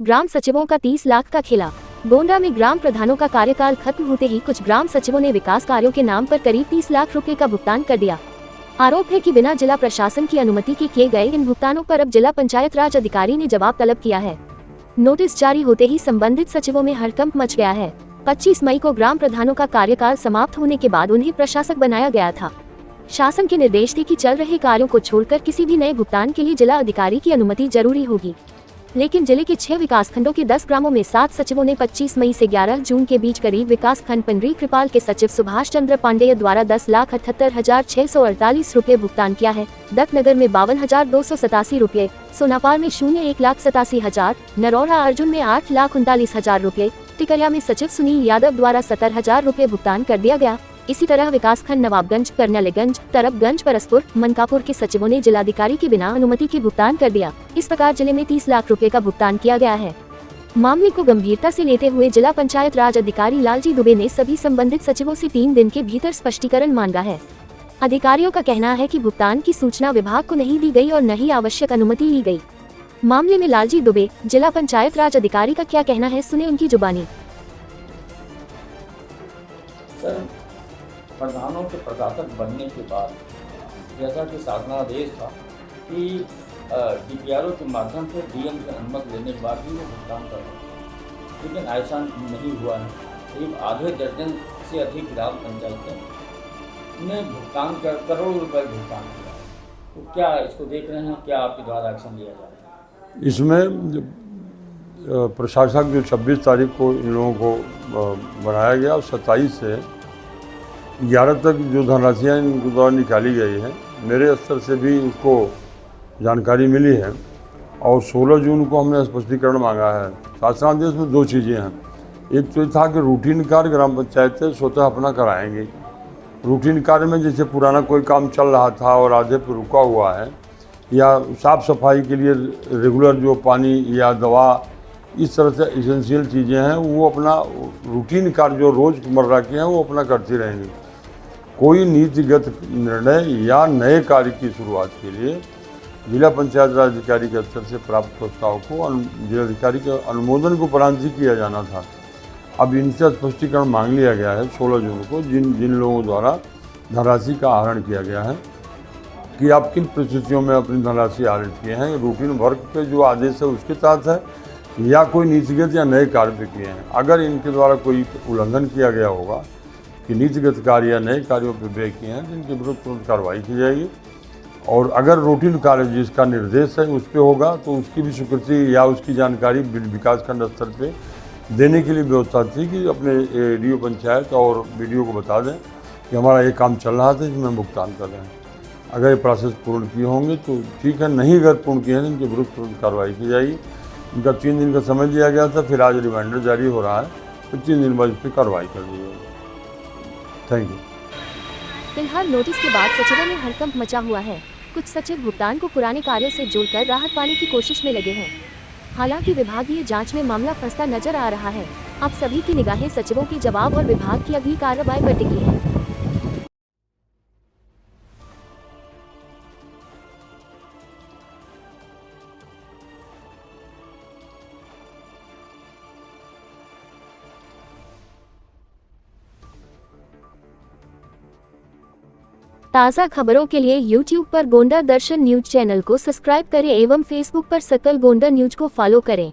ग्राम सचिवों का 30 लाख का खेला। गोंडा में ग्राम प्रधानों का कार्यकाल खत्म होते ही कुछ ग्राम सचिवों ने विकास कार्यों के नाम पर करीब 30 लाख रुपए का भुगतान कर दिया। आरोप है कि बिना जिला प्रशासन की अनुमति के किए गए इन भुगतानों पर अब जिला पंचायत राज अधिकारी ने जवाब तलब किया है। नोटिस जारी होते ही संबंधित सचिवों में हड़कंप मच गया है। 25 मई को ग्राम प्रधानों का कार्यकाल समाप्त होने के बाद उन्हें प्रशासक बनाया गया था। शासन के निर्देश थे कि चल रहे कार्यों को छोड़कर किसी भी नए भुगतान के लिए जिला अधिकारी की अनुमति जरूरी होगी, लेकिन जिले के 6 विकासखंडों के 10 ग्रामों में 7 सचिवों ने 25 मई से 11 जून के बीच करीब विकासखंड पंडरी कृपाल के सचिव सुभाष चंद्र पांडेय द्वारा 10,78,648 रुपए भुगतान किया है। दत्तनगर में 52,287 रुपए, सोनापाल में 1,87,000, नरौरा अर्जुन में 8,39,000 रुपए, टिकरिया में सचिव सुनील यादव द्वारा 70,000 रुपए भुगतान कर दिया गया। इसी तरह विकासखंड नवाबगंज, करनालीगंज, तरबगंज, परसपुर, मनकापुर के सचिवों ने जिलाधिकारी के बिना अनुमति के भुगतान कर दिया। इस प्रकार जिले में 30 लाख रुपए का भुगतान किया गया है। मामले को गंभीरता से लेते हुए जिला पंचायत राज अधिकारी लालजी दुबे ने सभी संबंधित सचिवों से 3 दिन के भीतर स्पष्टीकरण मांगा है। अधिकारियों का कहना है कि भुगतान की सूचना विभाग को नहीं दी गई और न ही आवश्यक अनुमति ली गई। मामले में लालजी दुबे, जिला पंचायत राज अधिकारी का क्या कहना है, सुने उनकी जुबानी। प्रधानों के प्रशासक बनने के बाद जैसा कि शासनादेश था कि डीपीआरओ के माध्यम से डीएम से अनुमति लेने के बाद भी वो भुगतान कर रहे, लेकिन ऐसा नहीं हुआ है। करीब आधे दर्जन से अधिक ग्राम पंचायतें ने भुगतान कर करोड़ों रुपए भुगतान किया। तो क्या इसको देख रहे हैं, क्या आपके द्वारा एक्शन लिया जा रहा है? इसमें प्रशासक जो 26 तारीख को इन लोगों को बनाया गया और 27 से 11 तक जो धनराशियाँ इनके द्वारा निकाली गई है, मेरे स्तर से भी उसको जानकारी मिली है और 16 जून को हमने स्पष्टीकरण मांगा है। शासनादेश में 2 चीज़ें हैं। एक तो था कि रूटीन कार्य ग्राम पंचायतें स्वतः अपना कराएंगे। रूटीन कार्य में जैसे पुराना कोई काम चल रहा था और आधे पर रुका हुआ है, या साफ़ सफाई के लिए रेगुलर जो पानी या दवा, इस तरह से इसेंशियल चीज़ें हैं, वो अपना रूटीन कार्य जो रोज़मर्रा के हैं वो अपना करती रहेंगी। कोई नीतिगत निर्णय या नए कार्य की शुरुआत के लिए जिला पंचायत राज अधिकारी के स्तर से प्राप्त प्रस्ताव को जिलाधिकारी के अनुमोदन को उपरांत ही किया जाना था। अब इनसे स्पष्टीकरण मांग लिया गया है 16 जून को, जिन लोगों द्वारा धनराशि का आहरण किया गया है, कि आप किन परिस्थितियों में अपनी धनराशि आहरित किए हैं, रूटीन वर्क पे जो आदेश है उसके तहत है या कोई नीतिगत या नए कार्य पे किए हैं। अगर इनके द्वारा कोई उल्लंघन किया गया होगा कि नीतिगत कार्य या नए कार्यों पर व्यय किए हैं, तो इनके विरुद्ध तुरंत कार्रवाई की जाएगी। और अगर रूटीन कार्य जिसका निर्देश है उस पर होगा तो उसकी भी स्वीकृति या उसकी जानकारी विकासखंड स्तर पे देने के लिए व्यवस्था थी कि अपने डीओ पंचायत और बीडीओ को बता दें कि हमारा ये काम चल रहा था, इसमें भुगतान कर रहे हैं। अगर ये प्रोसेस पूर्ण किए होंगे तो ठीक है, नहीं अगर पूर्ण किए हैं तो इनके विरुद्ध तुरंत कार्रवाई की जाएगी। इनका 3 दिन का समय दिया गया था, फिर आज रिमाइंडर जारी हो रहा है, तो 3 दिन बाद इस पर कार्रवाई कर दी जाएगी। Thank you. फिलहाल नोटिस के बाद सचिवों में हड़कंप मचा हुआ है। कुछ सचिव भुगतान को पुराने कार्यों से जोड़कर राहत पाने की कोशिश में लगे हैं। हालांकि विभागीय जांच में मामला फंसता नजर आ रहा है। अब सभी की निगाहें सचिवों के जवाब और विभाग की अगली कार्रवाई पर टिकी है। ताज़ा खबरों के लिए YouTube पर गोंडा दर्शन न्यूज चैनल को सब्सक्राइब करें एवं Facebook पर सकल गोंडा न्यूज को फॉलो करें।